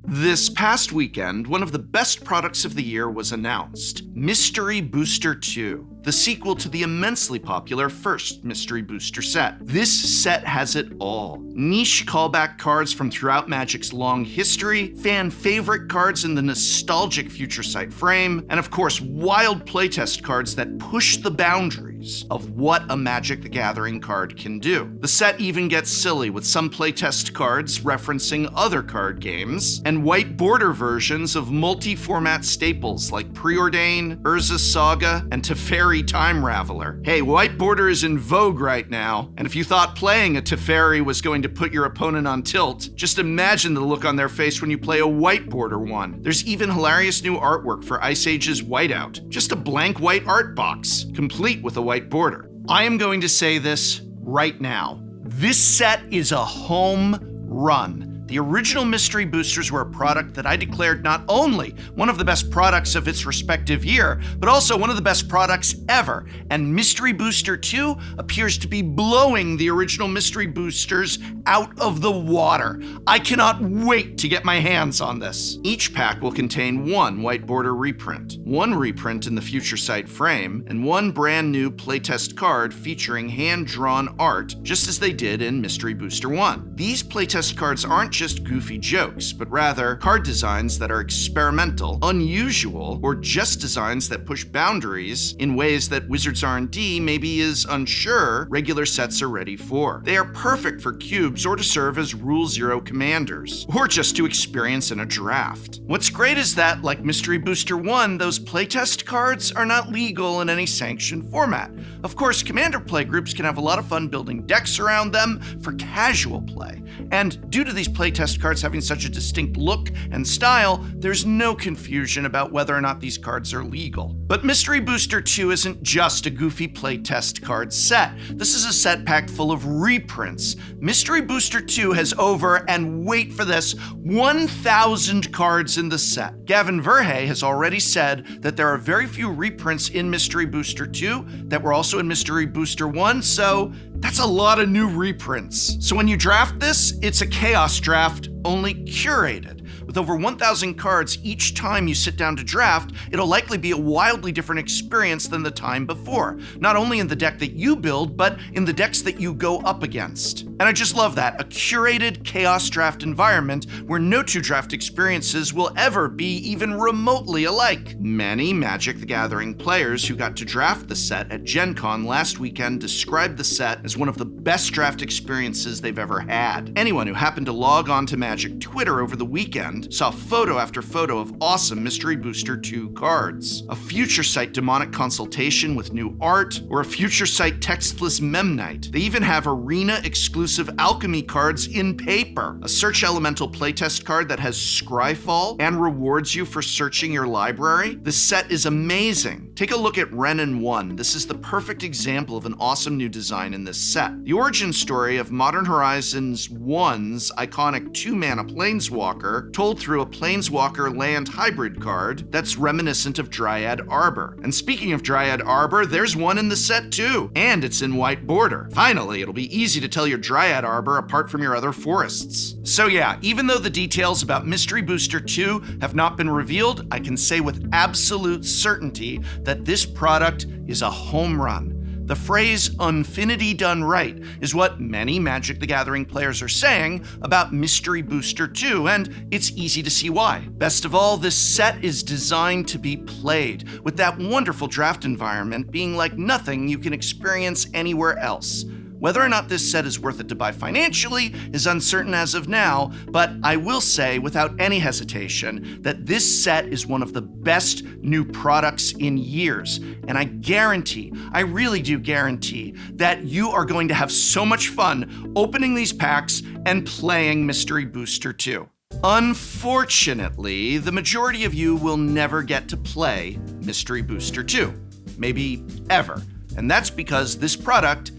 This past weekend, one of the best products of the year was announced, Mystery Booster 2, the sequel to the immensely popular first Mystery Booster set. This set has it all. Niche callback cards from throughout Magic's long history, fan favorite cards in the nostalgic Future Sight frame, and of course, wild playtest cards that push the boundaries of what a Magic the Gathering card can do. The set even gets silly with some playtest cards referencing other card games, and white border versions of multi-format staples like Preordain, Urza's Saga, and Teferi Time Raveler. Hey, white border is in vogue right now, and if you thought playing a Teferi was going to put your opponent on tilt, just imagine the look on their face when you play a white border one. There's even hilarious new artwork for Ice Age's Whiteout, just a blank white art box, complete with a white border. I am going to say this right now. This set is a home run. The original Mystery Boosters were a product that I declared not only one of the best products of its respective year, but also one of the best products ever. And Mystery Booster 2 appears to be blowing the original Mystery Boosters out of the water. I cannot wait to get my hands on this. Each pack will contain one white border reprint, one reprint in the Future Sight frame, and one brand new playtest card featuring hand-drawn art, just as they did in Mystery Booster 1. These playtest cards aren't just goofy jokes, but rather card designs that are experimental, unusual, or just designs that push boundaries in ways that Wizards R&D maybe is unsure regular sets are ready for. They are perfect for cubes or to serve as Rule Zero commanders, or just to experience in a draft. What's great is that, like Mystery Booster 1, those playtest cards are not legal in any sanctioned format. Of course, commander playgroups can have a lot of fun building decks around them for casual play, and due to these playtest cards having such a distinct look and style, there's no confusion about whether or not these cards are legal. But Mystery Booster 2 isn't just a goofy playtest card set. This is a set packed full of reprints. Mystery Booster 2 has over, and wait for this, 1,000 cards in the set. Gavin Verhey has already said that there are very few reprints in Mystery Booster 2 that were also in Mystery Booster 1, so that's a lot of new reprints. So when you draft this, it's a chaos draft, only curated. With over 1,000 cards each time you sit down to draft, it'll likely be a wildly different experience than the time before, not only in the deck that you build, but in the decks that you go up against. And I just love that, a curated chaos draft environment where no two draft experiences will ever be even remotely alike. Many Magic the Gathering players who got to draft the set at Gen Con last weekend described the set as one of the best draft experiences they've ever had. Anyone who happened to log on to Magic Twitter over the weekend saw photo after photo of awesome Mystery Booster 2 cards. A Future Sight demonic consultation with new art, or a Future Sight textless Memnite. They even have arena-exclusive alchemy cards in paper. A Search Elemental playtest card that has Scryfall and rewards you for searching your library. This set is amazing. Take a look at Renin 1. This is the perfect example of an awesome new design in this set. The origin story of Modern Horizons 1's iconic 2-mana Planeswalker told through a Planeswalker land hybrid card that's reminiscent of Dryad Arbor. And speaking of Dryad Arbor, there's one in the set too, and it's in white border. Finally, it'll be easy to tell your Dryad Arbor apart from your other forests. So yeah, even though the details about Mystery Booster 2 have not been revealed, I can say with absolute certainty that this product is a home run. The phrase "Unfinity done right" is what many Magic the Gathering players are saying about Mystery Booster 2, and it's easy to see why. Best of all, this set is designed to be played, with that wonderful draft environment being like nothing you can experience anywhere else. Whether or not this set is worth it to buy financially is uncertain as of now, but I will say without any hesitation that this set is one of the best new products in years. And I guarantee, I really do guarantee, that you are going to have so much fun opening these packs and playing Mystery Booster 2. Unfortunately, the majority of you will never get to play Mystery Booster 2. Maybe ever. And that's because this product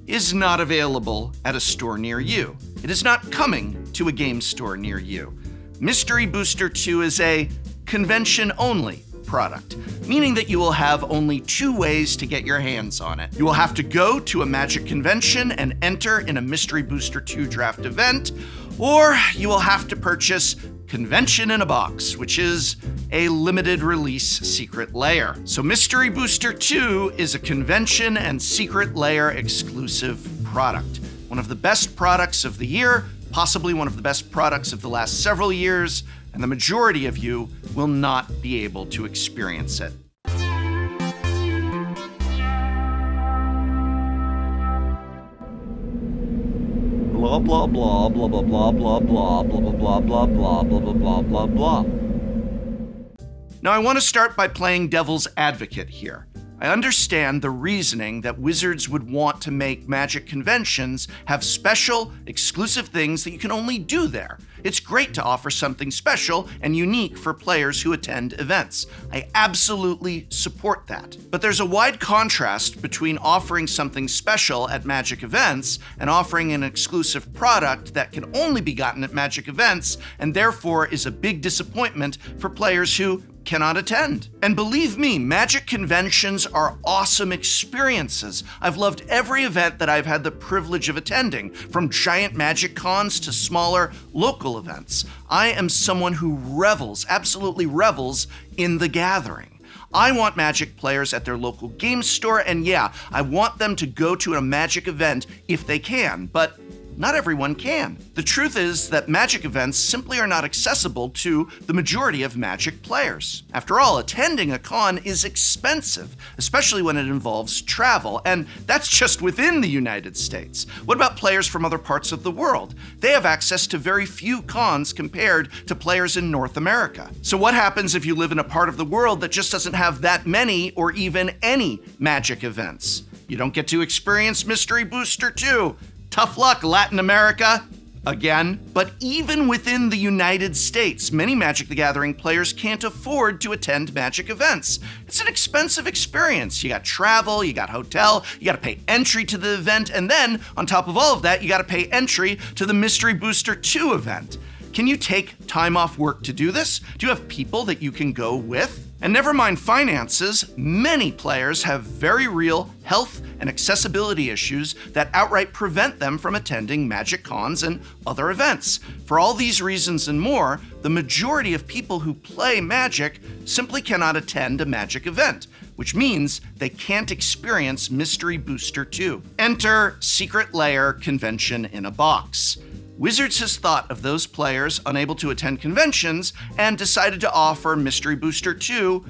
is not available at a store near you. It is not coming to a game store near you. Mystery Booster 2 is a convention-only product, meaning that you will have only 2 ways to get your hands on it. You will have to go to a Magic convention and enter in a Mystery Booster 2 draft event, or you will have to purchase Convention in a Box, which is a limited release secret lair. So Mystery Booster 2 is a convention and secret lair exclusive product. One of the best products of the year, possibly one of the best products of the last several years, and the majority of you will not be able to experience it. Blah blah blah blah blah blah blah blah blah blah blah blah blah blah blah blah blah. Now I want to start by playing devil's advocate here. I understand the reasoning that Wizards would want to make Magic conventions have special, exclusive things that you can only do there. It's great to offer something special and unique for players who attend events. I absolutely support that. But there's a wide contrast between offering something special at Magic events and offering an exclusive product that can only be gotten at Magic events and therefore is a big disappointment for players who cannot attend. And believe me, Magic conventions are awesome experiences. I've loved every event that I've had the privilege of attending, from giant Magic cons to smaller local events. I am someone who revels, absolutely revels, in the gathering. I want Magic players at their local game store, and yeah, I want them to go to a Magic event if they can, but not everyone can. The truth is that Magic events simply are not accessible to the majority of Magic players. After all, attending a con is expensive, especially when it involves travel, and that's just within the United States. What about players from other parts of the world? They have access to very few cons compared to players in North America. So what happens if you live in a part of the world that just doesn't have that many or even any Magic events? You don't get to experience Mystery Booster 2. Tough luck, Latin America. Again. But even within the United States, many Magic the Gathering players can't afford to attend Magic events. It's an expensive experience. You got travel, you got hotel, you gotta pay entry to the event, and then, on top of all of that, you gotta pay entry to the Mystery Booster 2 event. Can you take time off work to do this? Do you have people that you can go with? And never mind finances, many players have very real health and accessibility issues that outright prevent them from attending Magic cons and other events. For all these reasons and more, the majority of people who play Magic simply cannot attend a Magic event, which means they can't experience Mystery Booster 2. Enter Secret Lair Convention in a Box. Wizards has thought of those players unable to attend conventions and decided to offer Mystery Booster 2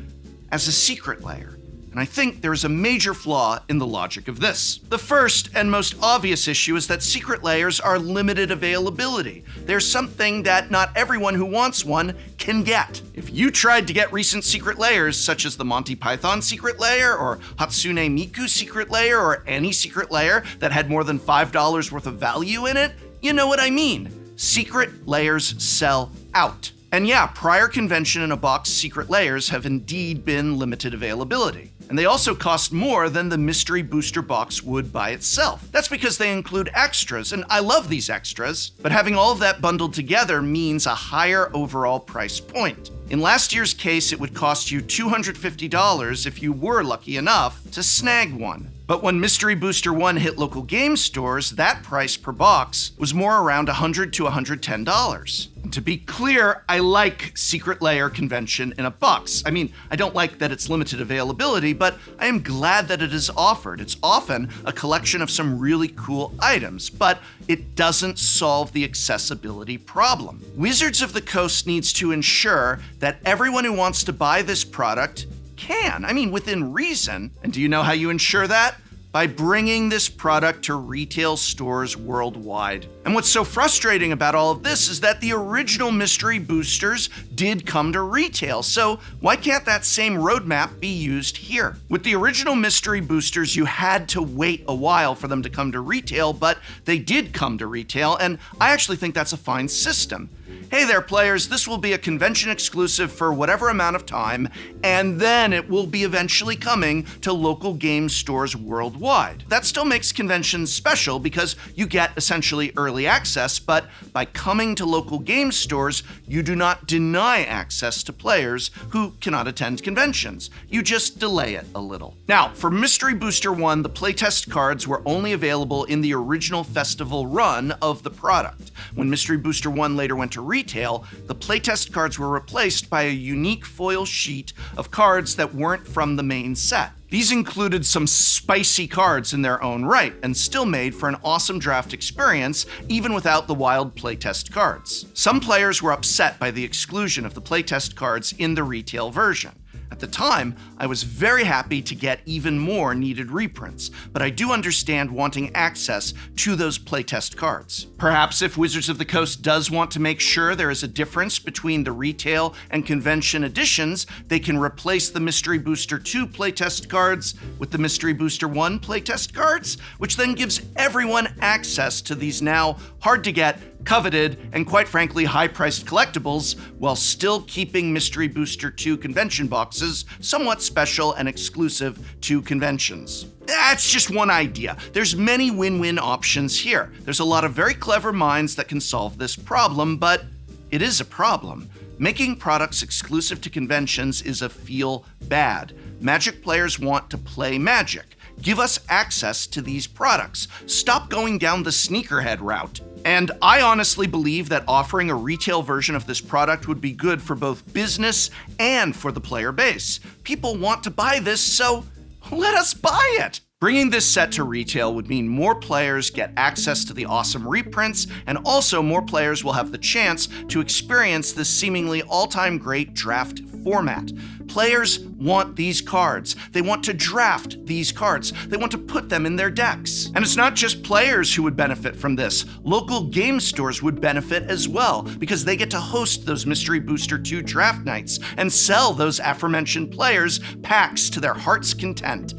as a secret lair. And I think there is a major flaw in the logic of this. The first and most obvious issue is that secret lairs are limited availability. They're something that not everyone who wants one can get. If you tried to get recent secret lairs, such as the Monty Python secret lair or Hatsune Miku secret lair or any secret lair that had more than $5 worth of value in it, you know what I mean. Secret lairs sell out. And yeah, prior Convention in a Box secret lairs have indeed been limited availability. And they also cost more than the Mystery Booster box would by itself. That's because they include extras, and I love these extras, but having all of that bundled together means a higher overall price point. In last year's case, it would cost you $250 if you were lucky enough to snag one. But when Mystery Booster 1 hit local game stores, that price per box was more around $100 to $110. And to be clear, I like Secret Lair Convention in a Box. I mean, I don't like that it's limited availability, but I am glad that it is offered. It's often a collection of some really cool items, but it doesn't solve the accessibility problem. Wizards of the Coast needs to ensure that everyone who wants to buy this product can. I mean, within reason. And do you know how you ensure that? By bringing this product to retail stores worldwide. And what's so frustrating about all of this is that the original Mystery Boosters did come to retail, so why can't that same roadmap be used here? With the original Mystery Boosters, you had to wait a while for them to come to retail, but they did come to retail, and I actually think that's a fine system. Hey there, players, this will be a convention exclusive for whatever amount of time, and then it will be eventually coming to local game stores worldwide. That still makes conventions special because you get essentially early access, but by coming to local game stores, you do not deny access to players who cannot attend conventions. You just delay it a little. Now, for Mystery Booster 1, the playtest cards were only available in the original festival run of the product. When Mystery Booster 1 later went to retail, the playtest cards were replaced by a unique foil sheet of cards that weren't from the main set. These included some spicy cards in their own right, and still made for an awesome draft experience, even without the wild playtest cards. Some players were upset by the exclusion of the playtest cards in the retail version. At the time, I was very happy to get even more needed reprints, but I do understand wanting access to those playtest cards. Perhaps if Wizards of the Coast does want to make sure there is a difference between the retail and convention editions, they can replace the Mystery Booster 2 playtest cards with the Mystery Booster 1 playtest cards, which then gives everyone access to these now hard-to-get, coveted, and quite frankly high-priced collectibles, while still keeping Mystery Booster 2 convention boxes somewhat special and exclusive to conventions. That's just one idea. There's many win-win options here. There's a lot of very clever minds that can solve this problem, but it is a problem. Making products exclusive to conventions is a feel bad. Magic players want to play Magic. Give us access to these products. Stop going down the sneakerhead route. And I honestly believe that offering a retail version of this product would be good for both business and for the player base. People want to buy this, so let us buy it. Bringing this set to retail would mean more players get access to the awesome reprints, and also more players will have the chance to experience this seemingly all-time great draft format. Players want these cards. They want to draft these cards. They want to put them in their decks. And it's not just players who would benefit from this. Local game stores would benefit as well, because they get to host those Mystery Booster 2 draft nights and sell those aforementioned players packs to their heart's content.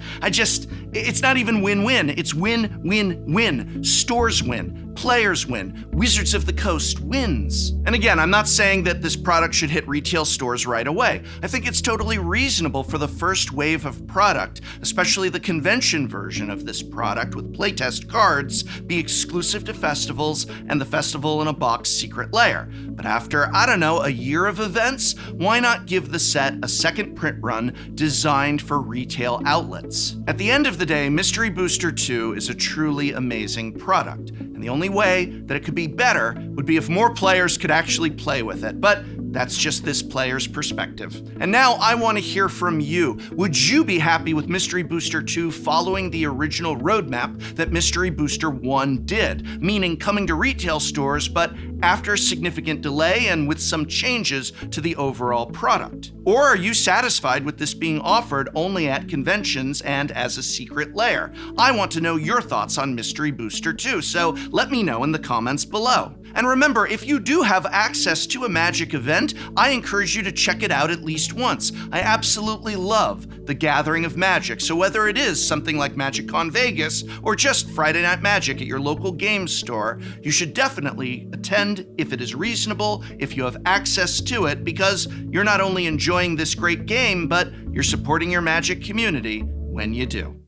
It's not even win-win. It's win-win-win. Stores win. Players win. Wizards of the Coast wins. And again, I'm not saying that this product should hit retail stores right away. I think it's totally reasonable for the first wave of product, especially the convention version of this product with playtest cards, be exclusive to festivals and the Festival in a Box secret lair. But after, a year of events, why not give the set a second print run designed for retail outlets? At the end of the day, Mystery Booster 2 is a truly amazing product, and the only way that it could be better would be if more players could actually play with it, but that's just this player's perspective. And now I want to hear from you. Would you be happy with Mystery Booster 2 following the original roadmap that Mystery Booster 1 did, meaning coming to retail stores, but after a significant delay and with some changes to the overall product? Or are you satisfied with this being offered only at conventions and as a secret lair? I want to know your thoughts on Mystery Booster 2, so let me know in the comments below. And remember, if you do have access to a Magic event, I encourage you to check it out at least once. I absolutely love the gathering of Magic, so whether it is something like MagicCon Vegas or just Friday Night Magic at your local game store, you should definitely attend if it is reasonable, if you have access to it, because you're not only enjoying this great game, but you're supporting your Magic community when you do.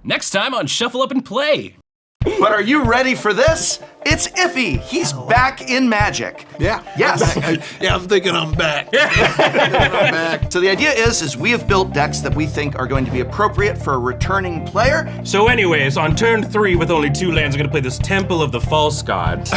Next time on Shuffle Up and Play. But are you ready for this? It's Iffy. He's back in Magic. Yeah. Yes. I'm thinking I'm back. So the idea is we have built decks that we think are going to be appropriate for a returning player. So anyways, on turn 3 with only 2 lands, I'm gonna play this Temple of the False God.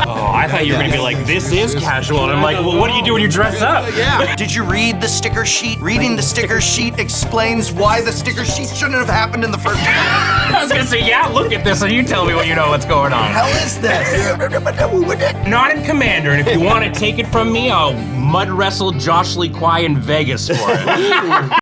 Oh, I thought you were gonna be like, this is casual. And I'm like, well, what do you do when you dress up? Yeah. Did you read the sticker sheet? Reading the sticker sheet explains why the sticker sheet shouldn't have happened in the first place. I was gonna say, yeah, look at this and you tell me when you know what's going on. Hell is this? Not in Commander, and if you want to take it from me, I'll mud wrestle Josh Lee Kwai in Vegas for it.